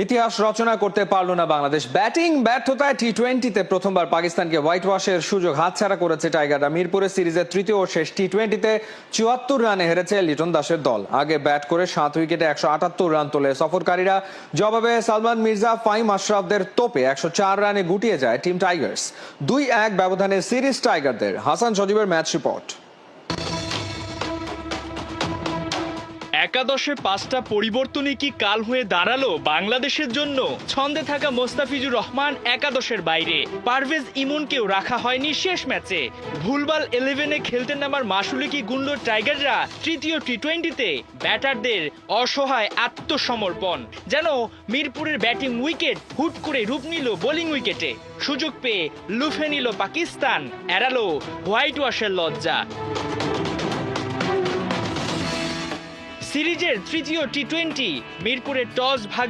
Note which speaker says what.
Speaker 1: ইতিহাস রচনা করতে পারল না বাংলাদেশ। ব্যাটিং ব্যর্থতায় টি-20-তে প্রথমবার পাকিস্তানকে হোয়াইট ওয়াশের সুযোগ হাতছাড়া করেছে টাইগাররা। মিরপুরের সিরিজের তৃতীয় ও শেষ টি-20-তে ৭৪ রানে হেরেছে লিটন দাসের দল। আগে ব্যাট করে 7 উইকেটে 178 রান তোলে সফরকারীরা। জবাবে সালমান মির্জা, ফাহিম আশরাফদের তোপে 104 রানে গুটিয়ে যায় টিম টাইগার্স। 2-1 ব্যবধানে সিরিজ টাইগারদের। হাসান সজীবের ম্যাচ রিপোর্ট।
Speaker 2: একাদশে 5টা পরিবর্তনই কি কাল হয়ে দাঁড়ালো বাংলাদেশের জন্য? ছন্দে থাকা মোস্তাফিজুর রহমান একাদশের বাইরে, পারভেজ ইমনকেও রাখা হয়নি শেষ ম্যাচে। ভুলভাল 11-এ খেলতে নামার মাসুলে কি গুনল টাইগাররা তৃতীয় টি-20-তে? ব্যাটারদের অসহায় আত্মসমর্পণ, যেন মিরপুরের ব্যাটিং উইকেট হুট করে রূপ নিল বোলিং উইকেটে। সুযোগ পেয়ে লুফে নিল পাকিস্তান, এড়ালো হোয়াইট ওয়াশের লজ্জা। সিরিজের তৃতীয় টি-20, মিরপুরের টস ভাগ